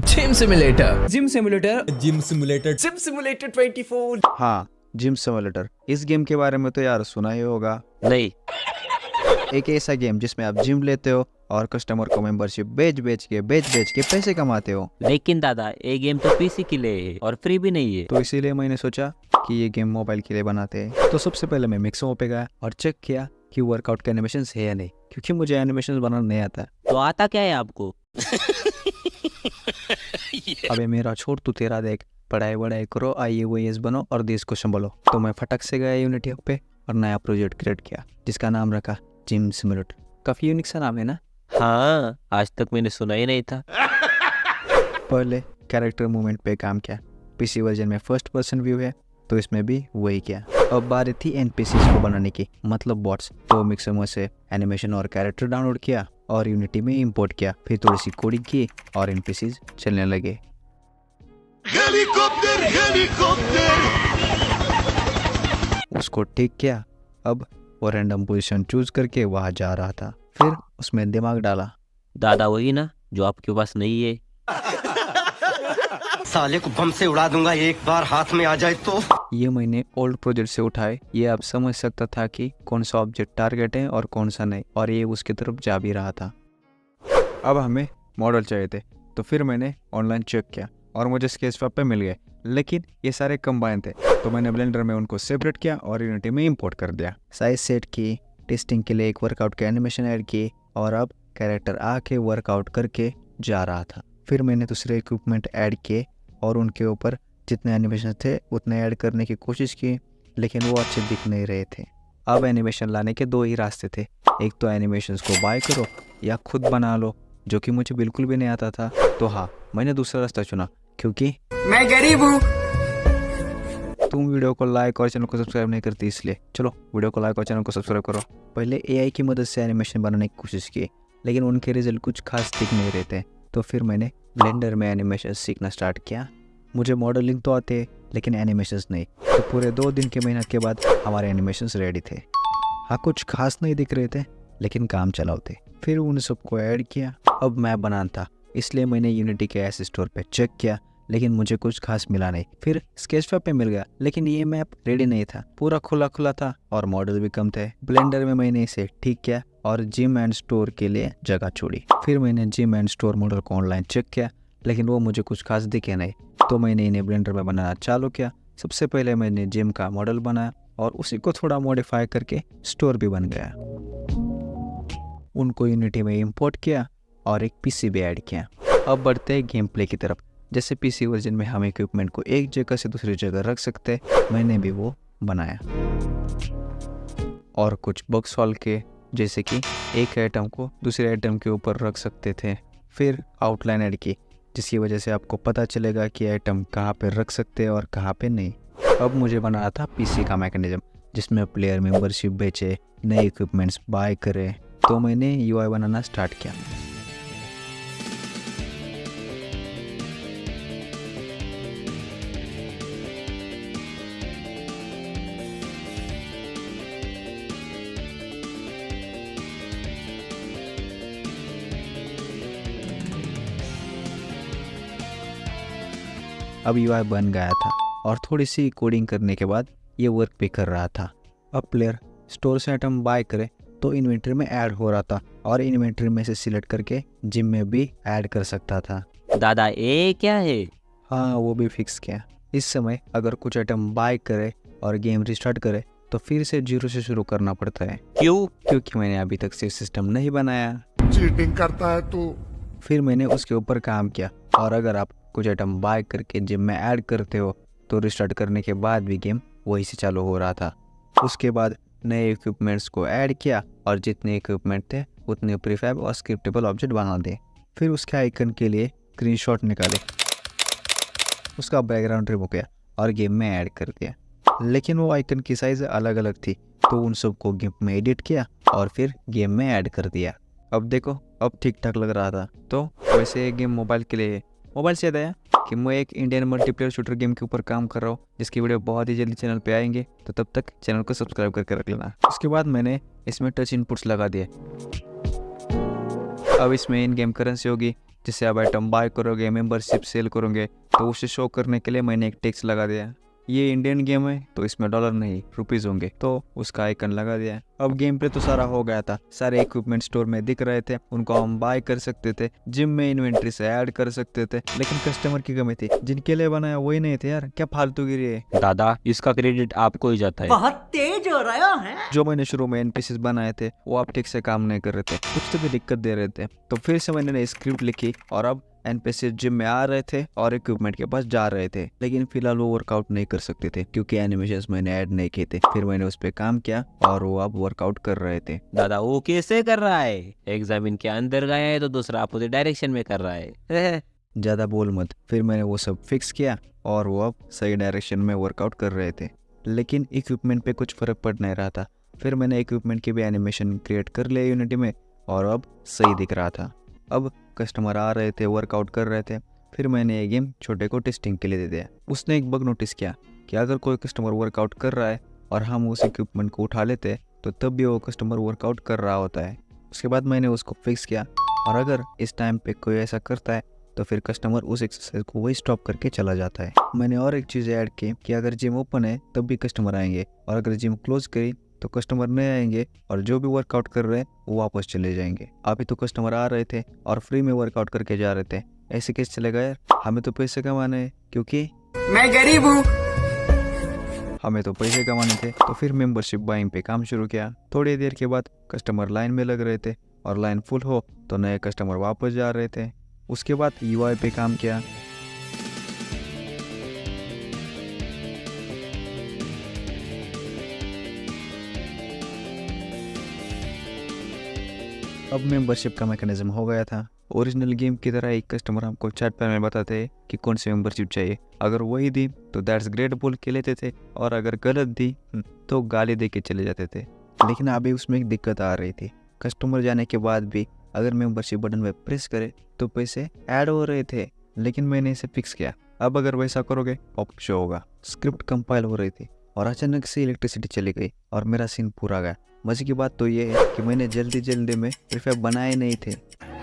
Gym simulator, gym simulator, gym simulator, gym simulator 24। हाँ, gym simulator. इस game के बारे में तो यार सुना ही होगा। नहीं। एक ऐसा गेम जिसमें आप जिम लेते हो और कस्टमर को मेंबरशिप बेच बेच के पैसे कमाते हो। लेकिन दादा ये गेम तो पीसी के लिए है और फ्री भी नहीं है। तो इसीलिए मैंने सोचा कि ये गेम मोबाइल के लिए बनाते हैं। तो सबसे पहले मैं मिक्सो पे गया और चेक किया कि वर्कआउट के एनिमेशन है या नहीं, क्योंकि मुझे एनिमेशन बनाना नहीं आता। तो आता क्या है आपको? अबे मेरा छोड़, तू तेरा देख। पढ़ाई वढ़ाई करो, IAS बनो और देश को संभालो। तो मैं फटक से गया यूनिटी हब पे और नया प्रोजेक्ट क्रिएट किया जिसका नाम रखा जिम सिमुलेटर। काफी यूनिक सा नाम है ना। हाँ, आज तक मैंने सुना ही नहीं था। पहले कैरेक्टर मूवमेंट पे काम किया। पीसी वर्जन में फर्स्ट पर्सन व्यू है तो इसमें भी वही किया। अब बारी थी NPCs को बनाने की, मतलब बॉट्स। तो मिक्सर से एनिमेशन और कैरेक्टर डाउनलोड किया और यूनिटी में इंपोर्ट किया। फिर थोड़ी सी कोडिंग की और NPCs चलने लगे। उसको ठीक किया। अब वो रैंडम पोजीशन चूज करके वहां जा रहा था। फिर उसमें दिमाग डाला। दादा वही ना जो आपके पास नहीं है। साले को बम से उड़ा दूंगा एक बार हाथ में आ जाए तो। ये मैंने ओल्ड प्रोजेक्ट से उठाए। ये अब समझ सकता था कि कौन सा ऑब्जेक्ट टारगेट है और कौन सा नहीं, और ये उसकी तरफ जा भी रहा था। अब हमें मॉडल चाहिए थे, तो फिर मैंने ऑनलाइन चेक किया और मुझे स्केचफैब पे मिल गए, लेकिन ये सारे कंबाइन थे। तो मैंने ब्लेंडर में उनको सेपरेट किया और यूनिटी में इंपोर्ट कर दिया। साइज सेट की, टेस्टिंग के लिए एक वर्कआउट के एनिमेशन ऐड की और अब कैरेक्टर आके वर्कआउट करके जा रहा था। फिर मैंने दूसरे इक्विपमेंट ऐड किए और उनके ऊपर जितने एनिमेशन थे उतने ऐड करने की कोशिश की, लेकिन वो अच्छे दिख नहीं रहे थे। अब एनिमेशन लाने के दो ही रास्ते थे। एक तो एनिमेशंस को बाय करो या खुद बना लो, जो कि मुझे बिल्कुल भी नहीं आता था। तो हाँ, मैंने दूसरा रास्ता चुना, क्योंकि मैं गरीब हूँ। तुम वीडियो को लाइक और चैनल को सब्सक्राइब नहीं करती, इसलिए चलो वीडियो को लाइक और चैनल को सब्सक्राइब करो। पहले AI की मदद से एनिमेशन बनाने की कोशिश की, लेकिन उनके रिजल्ट कुछ खास दिख नहीं रहे थे। तो फिर मैंने ब्लेंडर में एनिमेशन सीखना स्टार्ट किया। मुझे मॉडलिंग तो आते लेकिन एनिमेशंस नहीं। तो पूरे 2 दिन की मेहनत के बाद हमारे एनिमेशंस रेडी थे। हाँ, कुछ खास नहीं दिख रहे थे लेकिन काम चलाओ थे। फिर उन सबको ऐड किया। अब मैप बनाना था, इसलिए मैंने यूनिटी के एस स्टोर पे चेक किया, लेकिन मुझे कुछ खास मिला नहीं। फिर स्केचफैब पे मिल गया, लेकिन ये मैप रेडी नहीं था। पूरा खुला खुला था और मॉडल भी कम थे। ब्लेंडर में मैंने इसे ठीक किया और जिम एंड स्टोर के लिए जगह छोड़ी। फिर मैंने जिम एंड स्टोर मॉडल को ऑनलाइन चेक किया, लेकिन वो मुझे कुछ खास दिखे नहीं। तो मैंने इन्हें ब्लेंडर में बनाना चालू किया। सबसे पहले मैंने जिम का मॉडल बनाया और उसी को थोड़ा मॉडिफाई करके स्टोर भी बन गया। उनको यूनिटी में इंपोर्ट किया और एक PC भी ऐड किया। अब बढ़ते हैं गेम प्ले की तरफ। जैसे PC वर्जन में हम इक्विपमेंट को एक जगह से दूसरी जगह रख सकते, मैंने भी वो बनाया। और कुछ बग सॉल्व किए, जैसे कि एक आइटम को दूसरे आइटम के ऊपर रख सकते थे। फिर आउटलाइन ऐड की, जिसकी वजह से आपको पता चलेगा कि आइटम कहाँ पे रख सकते हैं और कहाँ पे नहीं। अब मुझे बनाना था PC का मैकेनिज्म, जिसमें प्लेयर मेंबरशिप बेचे, नए इक्विपमेंट्स बाय करे। तो मैंने UI बनाना स्टार्ट किया। अब UI बन गया था और थोड़ी सी कोडिंग करने के बाद ये वर्क भी कर रहा था। अब प्लेयर स्टोर से आइटम बाय करे तो इन्वेंटरी में ऐड हो रहा था और इन्वेंटरी में से सिलेक्ट करके जिम में भी ऐड कर सकता था। दादा ये क्या है? हाँ, वो भी फिक्स किया। इस समय अगर कुछ आइटम बाय करे और गेम रिस्टार्ट करे तो फिर से 0 से शुरू करना पड़ता है। क्यों? क्योंकि मैंने अभी तक सेव सिस्टम नहीं बनाया। चीटिंग करता है तू। फिर मैंने उसके ऊपर काम किया, और अगर आप कुछ आइटम बाय करके जिम में ऐड करते हो तो रिस्टार्ट करने के बाद भी गेम वही से चालू हो रहा था। उसके बाद नए इक्विपमेंट्स को ऐड किया और जितने इक्विपमेंट थे उतने प्रीफैब और स्क्रिप्टेबल ऑब्जेक्ट बना दिए। फिर उसके आइकन के लिए स्क्रीनशॉट निकाले, उसका बैकग्राउंड रिमूव किया और गेम में ऐड कर दिया। लेकिन वो आइकन की साइज अलग अलग थी, तो उन सबको गेम में एडिट किया और फिर गेम में ऐड कर दिया। अब देखो, अब ठीक ठाक लग रहा था। तो वैसे ये गेम मोबाइल के लिए है। मोबाइल से याद आया कि मैं एक इंडियन मल्टीप्लेयर शूटर गेम के ऊपर काम कर रहा हूँ, जिसकी वीडियो बहुत ही जल्दी चैनल पे आएंगे। तो तब तक चैनल को सब्सक्राइब करके रख लेना। उसके बाद मैंने इसमें टच इनपुट्स लगा दिए। अब इसमें इन गेम करेंसी होगी जिससे आप आइटम बाय करोगे, मेंबरशिप सेल करोगे, तो उसे शो करने के लिए मैंने एक टैक्स लगा दिया। ये इंडियन गेम है तो इसमें डॉलर नहीं रुपीज़ होंगे, तो उसका आइकन लगा दिया। अब गेम प्ले तो सारा हो गया था, सारे इक्विपमेंट स्टोर में दिख रहे थे, उनको हम बाय कर सकते थे, जिम में इन्वेंट्री से ऐड कर सकते थे, लेकिन कस्टमर की कमी थी, जिनके लिए बनाया वही नहीं थे यार। क्या फालतूगिरी है। दादा इसका क्रेडिट आपको ही जाता है। बहुत तेज हो रहा है। जो मैंने शुरू में एनपीसीज बनाए थे वो आप ठीक से काम नहीं कर रहे थे, कुछ तो भी दिक्कत दे रहे थे, तो फिर से मैंने स्क्रिप्ट लिखी और अब एनपीसी जिम में आ रहे थे और इक्विपमेंट के पास जा रहे थे, लेकिन फिलहाल वो वर्कआउट नहीं कर सकते थे क्योंकि एनिमेशंस मैंने ऐड नहीं किए थे। फिर मैंने उस पर काम किया और वो अब वर्कआउट कर रहे थे। दादा वो कैसे कर रहा है? एग्जामिन के अंदर गया है तो दूसरा अपोजिट डायरेक्शन में कर रहा है। ज़्यादा बोल मत। फिर मैंने वो सब फिक्स किया और वो अब सही डायरेक्शन में वर्कआउट कर रहे थे, लेकिन इक्विपमेंट पे कुछ फ़र्क पड़ नहीं रहा था। फिर मैंने इक्विपमेंट की भी एनिमेशन क्रिएट कर लिया यूनिटी में और अब सही दिख रहा था। अब कस्टमर आ रहे थे, वर्कआउट कर रहे थे। फिर मैंने ये गेम छोटे को टेस्टिंग के लिए दे दिया। उसने एक बग नोटिस किया कि अगर कोई कस्टमर वर्कआउट कर रहा है और हम उस इक्विपमेंट को उठा लेते तो तब भी वो कस्टमर वर्कआउट कर रहा होता है। उसके बाद मैंने उसको फिक्स किया और अगर इस टाइम पे कोई ऐसा करता है तो फिर कस्टमर उस एक्सरसाइज को वही स्टॉप करके चला जाता है। मैंने और एक चीज़ ऐड की कि अगर जिम ओपन है तब भी कस्टमर आएंगे और अगर जिम क्लोज करी तो कस्टमर नहीं आएंगे और जो भी वर्कआउट कर रहे हैं वो वापस चले जाएंगे। अभी तो कस्टमर आ रहे थे और फ्री में वर्कआउट करके जा रहे थे, ऐसे कैसे चलेगा यार? हमें तो पैसे कमाने हैं, क्योंकि मैं गरीब हूँ। हमें तो पैसे कमाने थे। तो फिर मेंबरशिप बाइंग पे काम शुरू किया। थोड़ी देर के बाद कस्टमर लाइन में लग रहे थे और लाइन फुल हो तो नए कस्टमर वापस जा रहे थे। उसके बाद यूआई पे काम किया। अब मेंबरशिप का मैकेनिज्म हो गया था। ओरिजिनल गेम की तरह एक कस्टमर हमको चैट पर में बताते हैं कि कौन सी मेंबरशिप चाहिए। अगर वही दी तो दैट्स ग्रेट बोल के लेते थे और अगर गलत दी तो गाली दे के चले जाते थे। लेकिन अभी उसमें एक दिक्कत आ रही थी। कस्टमर जाने के बाद भी अगर मेंबरशिप बटन पे प्रेस करे तो पैसे ऐड हो रहे थे, लेकिन मैंने इसे फिक्स किया। अब अगर वैसा करोगे पॉप शो होगा। स्क्रिप्ट कंपाइल हो रही थी और अचानक से इलेक्ट्रिसिटी चली गई और मेरा सीन पूरा गया। मजे की बात तो ये है कि मैंने जल्दी में प्रीफैब बनाए नहीं थे।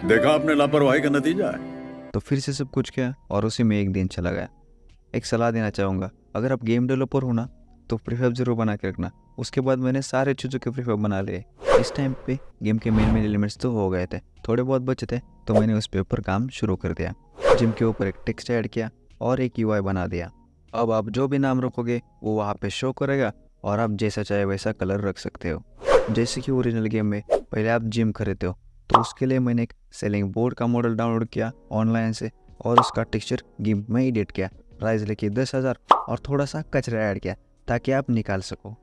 देखा आपने लापरवाही का नतीजा है। तो फिर से सब कुछ किया और उसी में एक दिन चला गया। एक सलाह देना चाहूँगा, अगर आप गेम डेवलपर हो ना तो प्रीफैब जरूर बना के रखना। उसके बाद मैंने सारे चीज़ों के प्रीफैब बना लिए। इस टाइम पे गेम के मेन एलिमेंट्स तो हो गए थे, थोड़े बहुत बचे थे, तो मैंने उस पे ऊपर काम शुरू कर दिया। जिम के ऊपर एक टेक्स्ट ऐड किया और एक यूआई बना दिया। अब आप जो भी नाम रखोगे वो वहाँ पे शो करेगा और आप जैसा चाहे वैसा कलर रख सकते हो। जैसे कि ओरिजिनल गेम में पहले आप जिम खरीदते हो तो उसके लिए मैंने एक सेलिंग बोर्ड का मॉडल डाउनलोड किया ऑनलाइन से और उसका टेक्सचर गेम में एडिट किया। प्राइस लेके 10,000 और थोड़ा सा कचरा ऐड किया ताकि आप निकाल सको।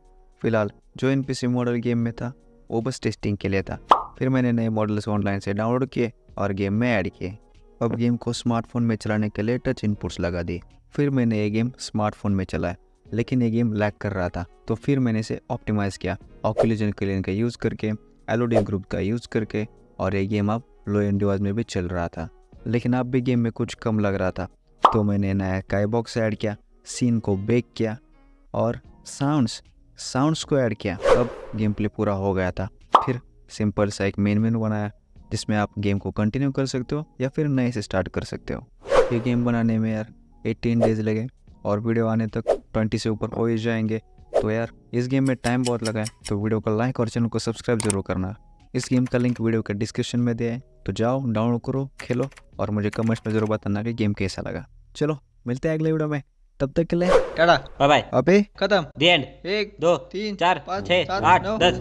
फिलहाल जो एनपीसी मॉडल गेम में था वो बस टेस्टिंग के लिए था। फिर मैंने नए मॉडल्स ऑनलाइन से डाउनलोड किए और गेम में ऐड किए। अब गेम को स्मार्टफोन में चलाने के लिए टच इनपुट्स लगा दिए। फिर मैंने ये गेम स्मार्टफोन में चलाया, लेकिन ये गेम लैग कर रहा था, तो फिर मैंने इसे ऑप्टिमाइज़ किया ऑक्यूलेजन क्लियन का यूज़ करके, एलओडी ग्रुप का यूज़ करके, और ये गेम अब लो एंड डिवाइस में भी चल रहा था। लेकिन अब भी गेम में कुछ कम लग रहा था, तो मैंने नया स्काई बॉक्स ऐड किया, सीन को बेक किया और साउंड्स को ऐड किया। अब गेम प्ले पूरा हो गया था। फिर सिंपल सा एक मेन मेनू बनाया जिसमें आप गेम को कंटिन्यू कर सकते हो या फिर नए से स्टार्ट कर सकते हो। ये गेम बनाने में यार 18 डेज लगे और वीडियो आने तक 20 से ऊपर हो ही जाएंगे। तो यार इस गेम में टाइम बहुत लगा है, तो वीडियो को लाइक और चैनल को सब्सक्राइब जरूर करना। इस गेम का लिंक वीडियो के डिस्क्रिप्शन में दिया है, तो जाओ डाउनलोड करो, खेलो और मुझे कमेंट्स में जरूर बताना कि गेम कैसा लगा। चलो मिलते हैं अगले वीडियो में, तब तक के लिए टाटा बाय बाय। अबे खत्म। The end. 1 2 3 4 5 6 7 8 9 10